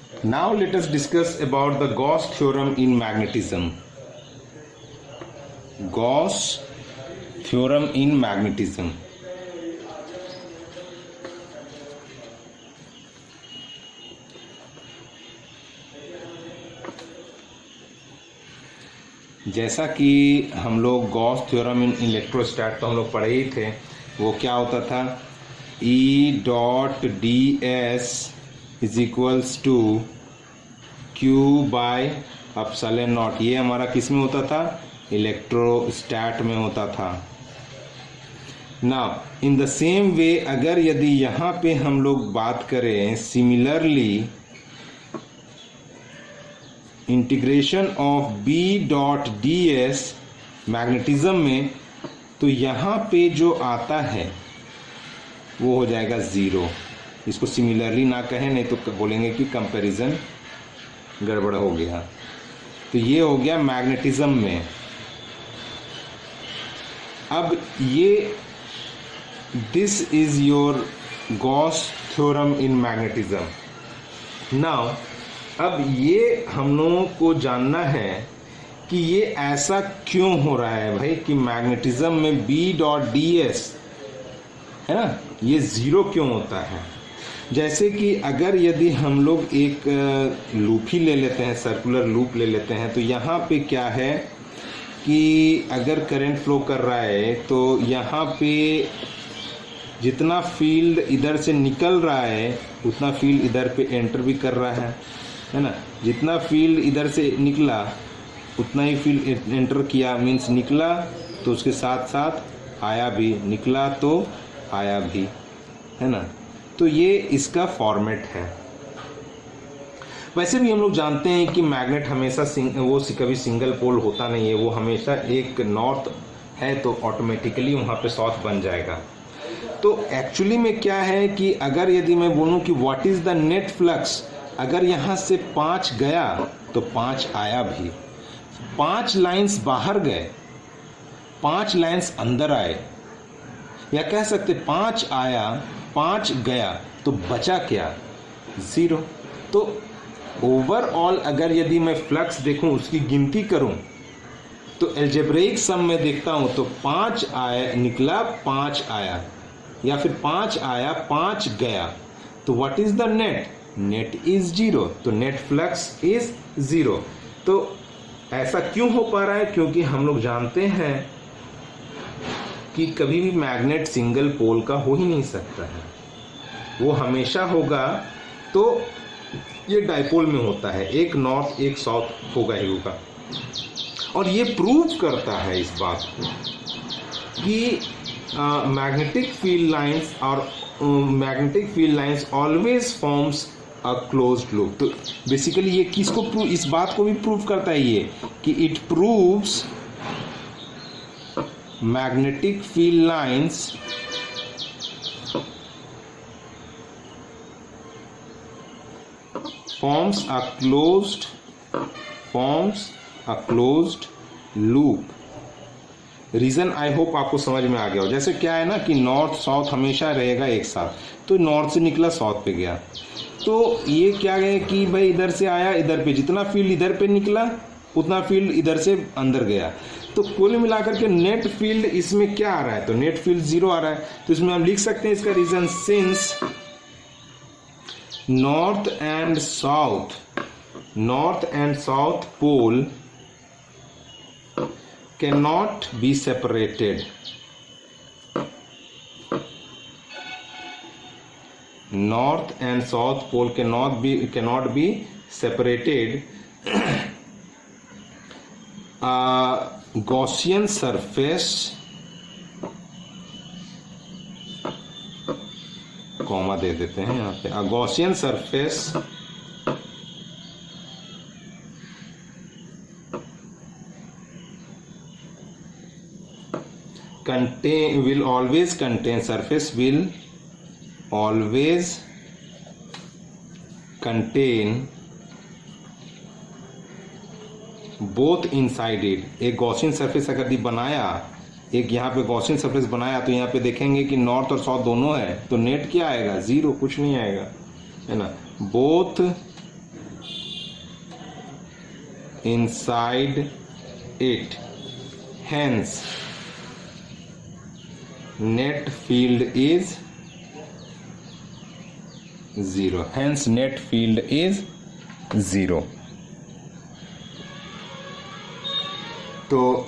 Now let us discuss about the Gauss theorem in magnetism. Gauss theorem in magnetism. जैसा कि हम लोग Gauss theorem in इलेक्ट्रोस्टैट तो हम लोग पढ़े ही थे, वो क्या होता था, E dot D S is equals to Q by epsilon nought. ये हमारा किस में होता था, इलेक्ट्रोस्टैट में होता था। Now in the same way अगर यदि यहाँ पे हम लोग बात करें similarly integration of B dot D S magnetism में, तो यहाँ पे जो आता है वो हो जाएगा ज़ीरो। इसको सिमिलरली ना कहें, नहीं तो बोलेंगे कि कंपैरिजन गड़बड़ हो गया। तो ये हो गया मैग्नेटिज्म में। अब ये this is your Gauss theorem in magnetism. Now अब ये हम लोगों को जानना है कि ये ऐसा क्यों हो रहा है भाई, कि मैग्नेटिज्म में B डॉट डी एस है ना, ये ज़ीरो क्यों होता है। जैसे कि अगर यदि हम लोग एक लूप ही ले लेते हैं, सर्कुलर लूप ले लेते हैं, तो यहाँ पे क्या है कि अगर करंट फ्लो कर रहा है तो यहाँ पे जितना फील्ड इधर से निकल रहा है उतना फील्ड इधर पे एंटर भी कर रहा है ना। जितना फील्ड इधर से निकला उतना ही फील्ड एंटर किया, मीन्स निकला तो उसके साथ साथ आया भी, निकला तो आया भी, है ना। तो ये इसका फॉर्मेट है। वैसे भी हम लोग जानते हैं कि मैग्नेट हमेशा कभी सिंगल पोल होता नहीं है, वो हमेशा एक नॉर्थ है तो ऑटोमेटिकली वहाँ पे साउथ बन जाएगा। तो एक्चुअली में क्या है कि अगर यदि मैं बोलूँ कि what is the net flux, अगर यहाँ से 5 गया तो 5 आया भी, 5 लाइंस बाहर गए 5 लाइंस अंदर आए, या कह सकते 5 आया 5 गया तो बचा क्या, ज़ीरो। तो ओवरऑल अगर यदि मैं फ्लक्स देखूं, उसकी गिनती करूं, तो एल्जेब्रिक सम में देखता हूं तो 5 आया निकला 5 आया, या फिर 5 आया 5 गया, तो what is the net, net is zero. तो नेट फ्लक्स इज ज़ीरो। तो ऐसा क्यों हो पा रहा है, क्योंकि हम लोग जानते हैं कि कभी भी मैग्नेट सिंगल पोल का हो ही नहीं सकता है, वो हमेशा होगा तो ये डाइपोल में होता है, एक नॉर्थ एक साउथ होगा ही होगा। और ये प्रूव करता है इस बात को कि मैग्नेटिक फील्ड लाइंस और magnetic field lines always forms a closed loop. तो बेसिकली ये किसको प्रूव, इस बात को भी प्रूव करता है ये कि it proves magnetic field lines forms a closed loop। Reason I hope आपको समझ में आ गया हो। जैसे क्या है ना कि नॉर्थ साउथ हमेशा रहेगा एक साथ, तो नॉर्थ से निकला साउथ पे गया, तो ये क्या है कि भाई इधर से आया इधर पे, जितना फील्ड इधर पे निकला उतना फील्ड इधर से अंदर गया। तो कुल मिलाकर के नेट फील्ड इसमें क्या आ रहा है, तो नेट फील्ड ज़ीरो आ रहा है। तो इसमें हम लिख सकते हैं इसका reason, since north and south pole can not be separated, north and south pole cannot be separated, Gaussian surface comma दे देते हैं यहाँ पे, Gaussian surface will always contain both inside it. एक गॉसियन सरफेस अगर बनाया, एक यहाँ पे गॉसियन सरफेस बनाया, तो यहाँ पे देखेंगे कि नॉर्थ और साउथ दोनों है, तो नेट क्या आएगा, ज़ीरो, कुछ नहीं आएगा, है ना। Both inside it. Hence, net field is 0. Hence, net field is 0. तो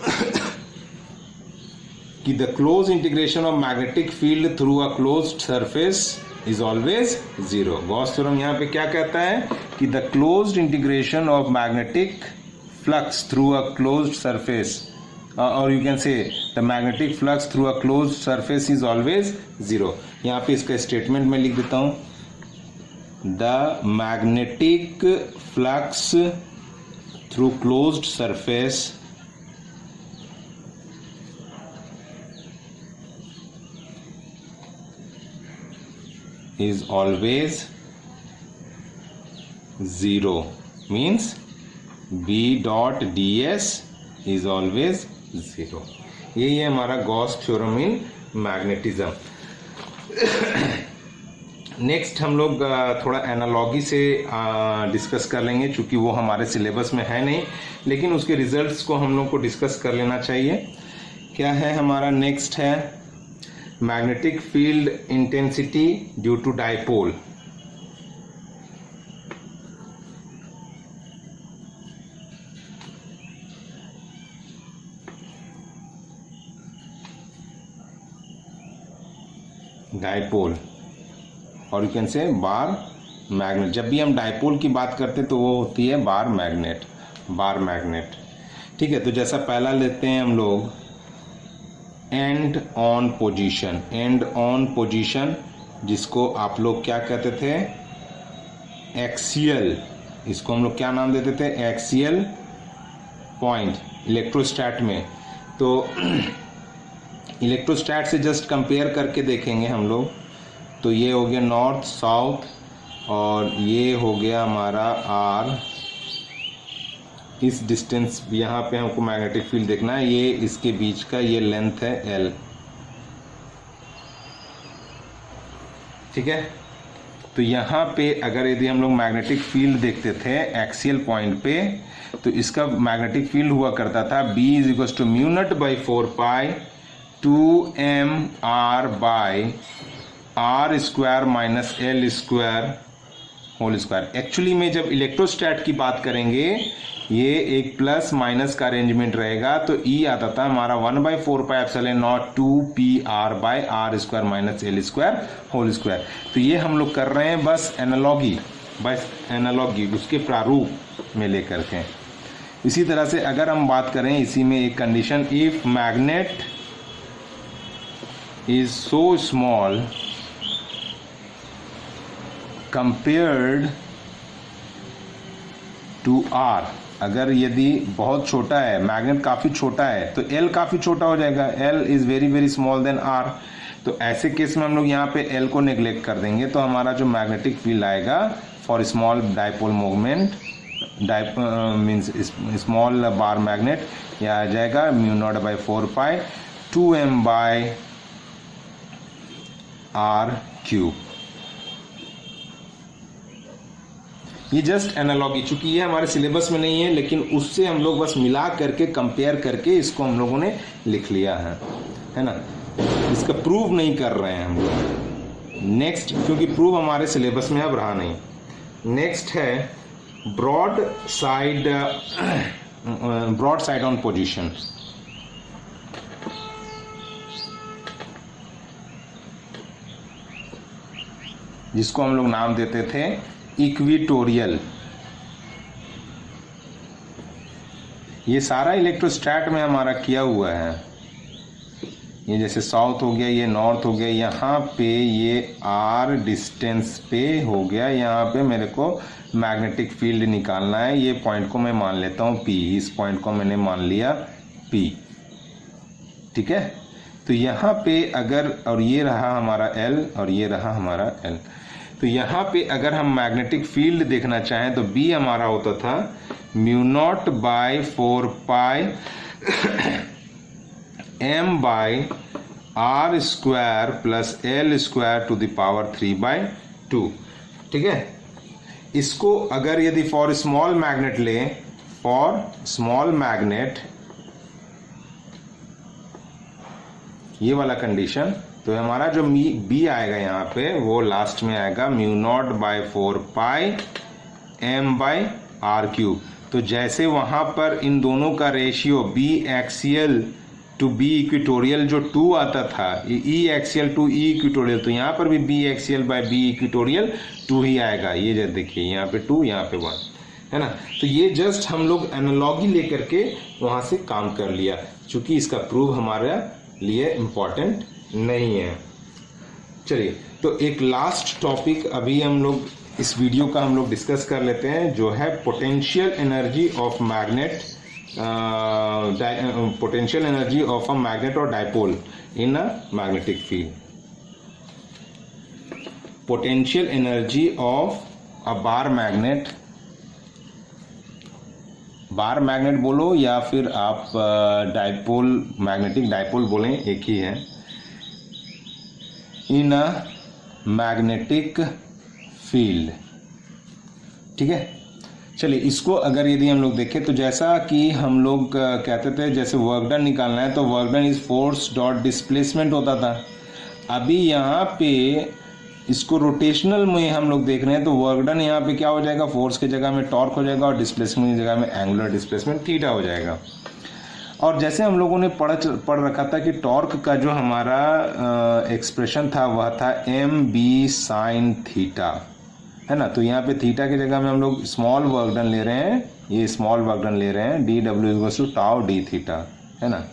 कि the closed integration of magnetic field through a closed surface is always 0. Gauss theorem यहाँ पे क्या कहता है कि the closed integration of magnetic flux through a closed surface or you can say the magnetic flux through a closed surface is always 0. यहाँ पे इसका statement मैं लिख देता हूँ. The magnetic flux through closed surface is always 0. Means B dot ds is always 0. यही है हमारा Gauss theorem in magnetism. Next हम लोग थोड़ा एनालॉगी से डिस्कस कर लेंगे, चूंकि वो हमारे सिलेबस में है नहीं, लेकिन उसके रिजल्ट्स को हम लोग को डिस्कस कर लेना चाहिए. क्या है हमारा नेक्स्ट है magnetic field intensity due to dipole. Dipole और you can say bar magnet. जब भी हम डाइपोल की बात करते हैं तो वो होती है बार मैग्नेट. बार मैग्नेट, ठीक है. तो जैसा पहला लेते हैं हम लोग and on position. And on position जिसको आप लोग क्या कहते थे, एक्सियल. इसको हम लोग क्या नाम देते थे, एक्सियल पॉइंट इलेक्ट्रोस्टैट में. तो इलेक्ट्रोस्टैट से जस्ट कंपेयर करके देखेंगे हम लोग. तो ये हो गया नॉर्थ साउथ और ये हो गया हमारा आर. इस डिस्टेंस यहाँ पे हमको मैग्नेटिक फील्ड देखना है. ये इसके बीच का ये लेंथ है एल, ठीक है. तो यहाँ पे अगर यदि हम लोग मैग्नेटिक फील्ड देखते थे एक्सियल पॉइंट पे, तो इसका मैग्नेटिक फील्ड हुआ करता था B is equal to mu nought by 4 2mr by R square minus L square whole square. Actually में जब इलेक्ट्रोस्टैट की बात करेंगे ये एक प्लस माइनस का अरेंजमेंट रहेगा. तो ई आता था हमारा 1/4πε0 2pr by R square minus L square whole square. तो ये हम लोग कर रहे हैं बस एनालॉगी, बस एनालॉगी उसके प्रारूप में लेकर के. इसी तरह से अगर हम बात करें इसी में एक condition, if magnet is so small compared to R. अगर यदि बहुत छोटा है, मैग्नेट काफ़ी छोटा है, तो एल काफ़ी छोटा हो जाएगा. L is very very small then R. तो ऐसे केस में हम लोग यहाँ पे एल को नेग्लेक्ट कर देंगे. तो हमारा जो मैग्नेटिक फील्ड आएगा for small dipole movement means small bar magnet, यह आ जाएगा mu nought by 4 2m by R cube. ये जस्ट एनालॉगी, चूंकि ये हमारे सिलेबस में नहीं है, लेकिन उससे हम लोग बस मिला करके कंपेयर करके इसको हम लोगों ने लिख लिया है ना. इसका प्रूव नहीं कर रहे हैं हम लोग. नेक्स्ट, क्योंकि प्रूव हमारे सिलेबस में अब रहा नहीं. नेक्स्ट है ब्रॉड साइड ऑन पोजीशन. जिसको हम लोग नाम देते थे इक्विटोरियल. ये सारा इलेक्ट्रोस्टैट में हमारा किया हुआ है. ये जैसे साउथ हो गया, ये नॉर्थ हो गया, यहाँ पे ये आर डिस्टेंस पे हो गया. यहाँ पे मेरे को मैग्नेटिक फील्ड निकालना है. ये पॉइंट को मैं मान लेता हूँ P. इस पॉइंट को मैंने मान लिया P, ठीक है. तो यहाँ पे अगर, और ये रहा हमारा L और ये रहा हमारा L. तो यहाँ पे अगर हम मैग्नेटिक फील्ड देखना चाहें तो B हमारा होता था mu nought by 4 m by R square plus L square to the power 3/2, ठीक है. इसको अगर यदि फॉर स्मॉल मैग्नेट लें फॉर स्मॉल मैग्नेट, ये वाला कंडीशन, तो हमारा जो बी आएगा यहाँ पे वो लास्ट में आएगा mu nought by 4 pi M by R cube. तो जैसे वहाँ पर इन दोनों का ratio B axial to B equatorial जो 2 आता था, E axial to E equatorial, तो यहाँ पर भी B axial by B equatorial 2 ही आएगा। ये जब देखिए यहाँ पे 2, यहाँ पे 1 है ना। तो ये जस्ट हम लोग एनालॉजी लेकर के वहाँ से काम कर लिया, क्योंकि इसका प्रूव हमारे लिए इम्पॉर्टेंट नहीं है। चलिए, तो एक लास्ट टॉपिक अभी हम लोग इस वीडियो का हम लोग डिस्कस कर लेते हैं, जो है potential energy of magnet, potential energy of a magnet और dipole in a magnetic field. Potential energy of a bar magnet, bar magnet बोलो या फिर आप डाइपोल, मैग्नेटिक डाइपोल बोलें, एक ही है, इन अ मैग्नेटिक फील्ड। ठीक है, चलिए इसको अगर यदि हम लोग देखें तो जैसा कि हम लोग कहते थे, जैसे वर्क डन निकालना है तो work done is force dot displacement होता था। अभी यहाँ पे इसको रोटेशनल में हम लोग देख रहे हैं, तो वर्क डन यहाँ पे क्या हो जाएगा, फोर्स की जगह में टॉर्क हो जाएगा और डिस्प्लेसमेंट की जगह में एंगुलर डिस्प्लेसमेंट थीटा हो जाएगा। और जैसे हम लोगों ने पढ़ रखा था कि टॉर्क का जो हमारा एक्सप्रेशन था वह था एम बी साइन थीटा, है ना। तो यहाँ पे थीटा की जगह में हम लोग स्मॉल वर्क डन ले रहे हैं, ये स्मॉल वर्क डन ले रहे हैं, D W equals to tau D theta, है ना।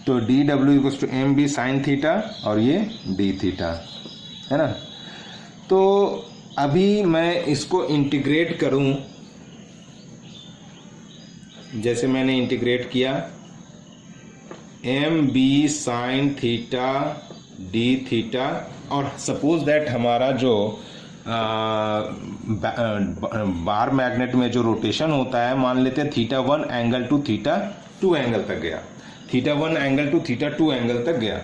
तो D W equals to M B sine theta और ये डी थीटा, है ना। तो अभी मैं इसको इंटीग्रेट करूं, जैसे मैंने इंटीग्रेट किया M B sine theta D theta, और सपोज दैट हमारा जो बार मैग्नेट में जो रोटेशन होता है, मान लेते हैं theta 1 angle to theta 2 angle तक गया, theta 1 angle to theta 2 angle तक गया।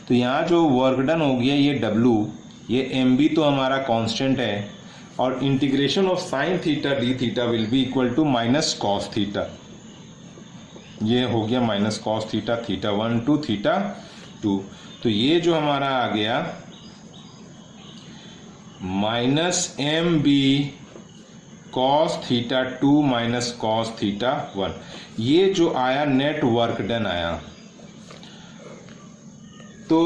तो यहाँ जो वर्क डन हो गया ये W, ये एम बी तो हमारा कांस्टेंट है, और integration of sine theta D theta will be equal to minus cos theta, ये हो गया minus cos theta, theta 1 to theta 2। तो ये जो हमारा आ गया minus M B cos theta 2 minus cos theta 1, ये जो आया नेट वर्क डन आया। तो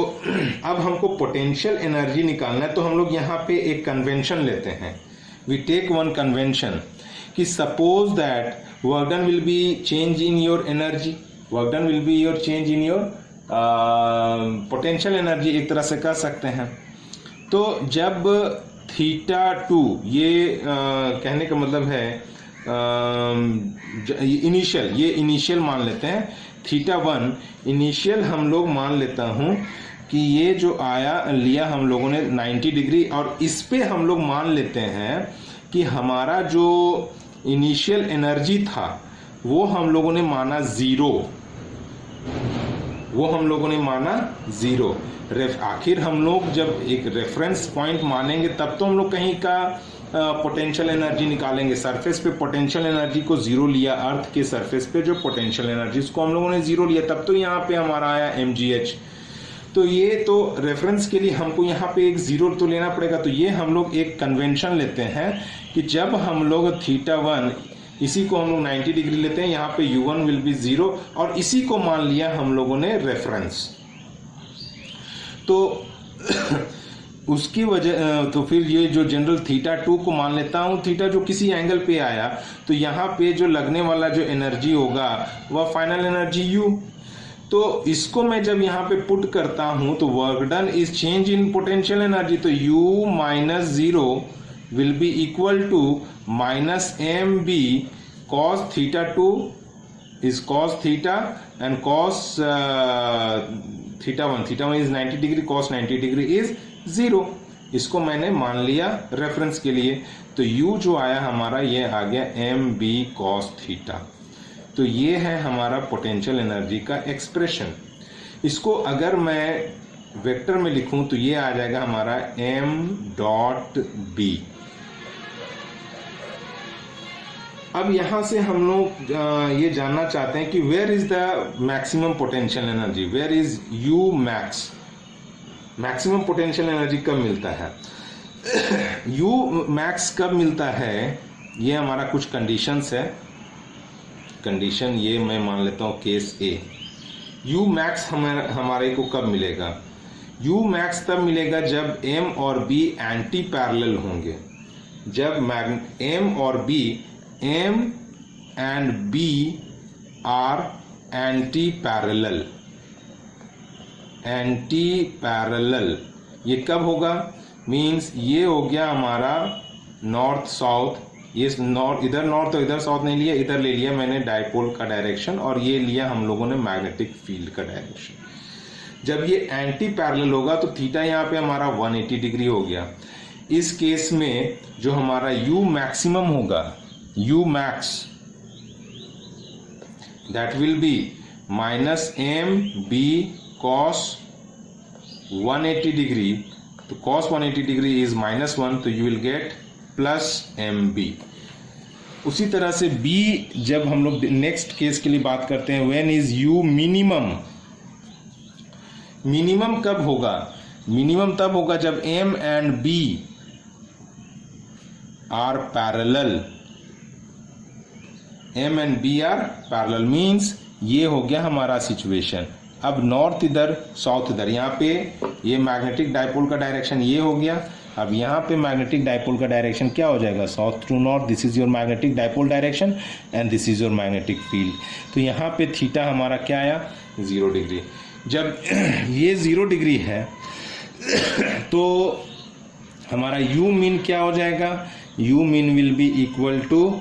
अब हमको पोटेंशियल एनर्जी निकालना है, तो हम लोग यहाँ पे एक कन्वेंशन लेते हैं, वी टेक वन कन्वेंशन कि suppose that work done will be change in your energy, work done will be your change in your potential energy, एक तरह से कह सकते हैं। तो जब थीटा 2, ये कहने का मतलब है इनिशियल, ये इनिशियल मान लेते हैं, थीटा 1 इनिशियल हम लोग मान लेता हूँ कि ये जो आया लिया हम लोगों ने 90 डिग्री, और इस पे हम लोग मान लेते हैं कि हमारा जो इनिशियल एनर्जी था वो हम लोगों ने माना 0, वो हम लोगों ने माना 0। आखिर हम लोग जब एक रेफरेंस पॉइंट मानेंगे तब तो हम लोग कहीं का पोटेंशियल एनर्जी निकालेंगे। सरफेस पे पोटेंशियल एनर्जी को 0 लिया, अर्थ के सरफेस पे जो पोटेंशियल एनर्जी उसको हम लोगों ने 0 लिया, तब तो यहाँ पे हमारा आया mgh। तो ये तो रेफरेंस के लिए हमको यहाँ पे एक 0 तो लेना पड़ेगा। तो ये हम लोग एक कन्वेंशन लेते हैं कि जब हम लोग थीटा 1, इसी को हम लोग 90 डिग्री लेते हैं, यहाँ पे u1 विल बी 0, और इसी को मान लिया हम लोगों ने रेफरेंस। तो उसकी वजह, तो फिर ये जो जनरल थीटा 2 को मान लेता हूँ, थीटा जो किसी एंगल पे आया, तो यहाँ पे जो लगने वाला जो एनर्जी होगा वह फाइनल एनर्जी u। तो इसको मैं जब यहाँ पे पुट करता हूँ तो work done is change in potential energy, तो u minus 0 will be equal to minus M B cos theta 2 is cos theta and cos theta 1 is 90 degree, cos 90 degree is 0। इसको मैंने मान लिया रेफरेंस के लिए। तो u जो आया हमारा ये आ गया एम बी कॉस थीटा। तो ये है हमारा पोटेंशियल एनर्जी का एक्सप्रेशन। इसको अगर मैं वेक्टर में लिखूं तो ये आ जाएगा हमारा m डॉट b, अब यहाँ से हम लोग ये जानना चाहते हैं कि where is the maximum potential energy, where is U max, maximum potential energy कब मिलता है। यू मैक्स कब मिलता है, ये हमारा कुछ कंडीशंस है। कंडीशन ये मैं मान लेता हूँ केस ए। यू मैक्स हमारे को कब मिलेगा, यू मैक्स तब मिलेगा जब एम और बी एंटी पैरेलल होंगे, जब एम और B, M and B are anti parallel, anti parallel. ये कब होगा, मीन्स ये हो गया हमारा नॉर्थ साउथ, ये नॉर्थ, इधर नॉर्थ और इधर साउथ नहीं लिया, इधर ले लिया मैंने डायपोल का डायरेक्शन और ये लिया हम लोगों ने मैग्नेटिक फील्ड का डायरेक्शन। जब ये एंटी पैरेलल होगा तो थीटा यहाँ पे हमारा 180 डिग्री हो गया। इस केस में जो हमारा यू मैक्सिमम होगा, U max that will be minus M B cos 180 degree, तो cos 180 डिग्री इज -1, तो you will get plus M B. उसी तरह से b, जब हम लोग नेक्स्ट केस के लिए बात करते हैं, when is u minimum, minimum कब होगा, मिनिमम तब होगा जब m and b are parallel, m and b are parallel, means ये हो गया हमारा सिचुएशन। अब नॉर्थ इधर साउथ इधर, यहाँ पे ये मैग्नेटिक डायपोल का डायरेक्शन ये हो गया। अब यहाँ पे मैग्नेटिक डायपोल का डायरेक्शन क्या हो जाएगा, south to north, this is your magnetic dipole direction and this is your magnetic field. तो यहाँ पे थीटा हमारा क्या आया, 0 डिग्री। जब ये 0 डिग्री है तो हमारा यू मीन क्या हो जाएगा, you mean will be equal to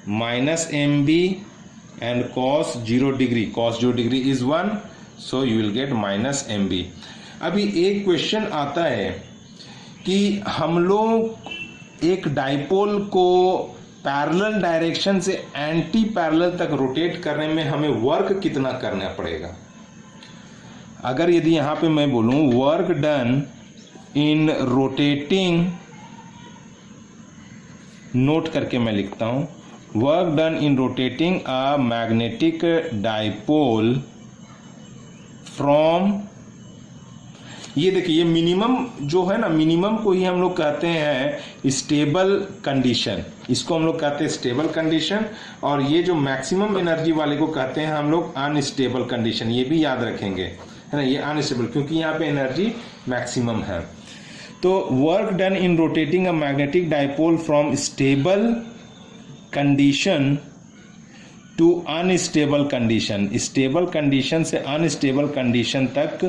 minus M B and cos 0 degree, cos 0 degree is 1, so you will get minus mb। अभी एक क्वेश्चन आता है कि हम लोग एक डाइपोल को पैरेलल डायरेक्शन से एंटी पैरेलल तक रोटेट करने में हमें वर्क कितना करना पड़ेगा। अगर यदि यहाँ पे मैं बोलूँ work done in rotating, note करके मैं लिखता हूँ, work done in rotating a magnetic dipole from, ये देखिए ये मिनिमम जो है ना, मिनिमम को ही हम लोग कहते हैं स्टेबल कंडीशन, इसको हम लोग कहते हैं स्टेबल कंडीशन, और ये जो मैक्सिमम एनर्जी वाले को कहते हैं हम लोग अनस्टेबल कंडीशन। ये भी याद रखेंगे, है ना, ये अनस्टेबल क्योंकि यहाँ पे एनर्जी मैक्सिमम है। तो work done in rotating a magnetic dipole from stable condition to unstable condition, stable condition से अनस्टेबल कंडीशन तक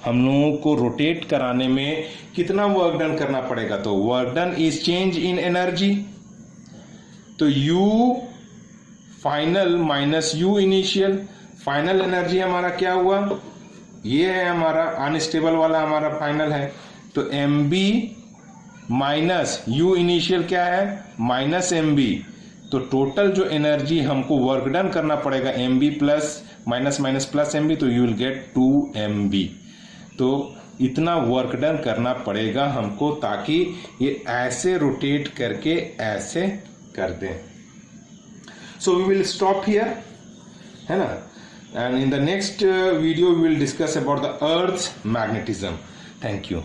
हम लोगों को रोटेट कराने में कितना वर्क डन करना पड़ेगा। तो work done is change in energy, तो U final minus U initial, final energy हमारा क्या हुआ, ये है हमारा अनस्टेबल वाला हमारा फाइनल है, तो M B minus U initial क्या है माइनस एम बी, तो टोटल जो एनर्जी हमको वर्क डन करना पड़ेगा M B plus minus minus plus M B, तो यू विल गेट 2 MB। तो इतना वर्क डन करना पड़ेगा हमको ताकि ये ऐसे रोटेट करके ऐसे कर दें। So we will stop here, है ना, and in the next video we will discuss about the earth magnetism. Thank you.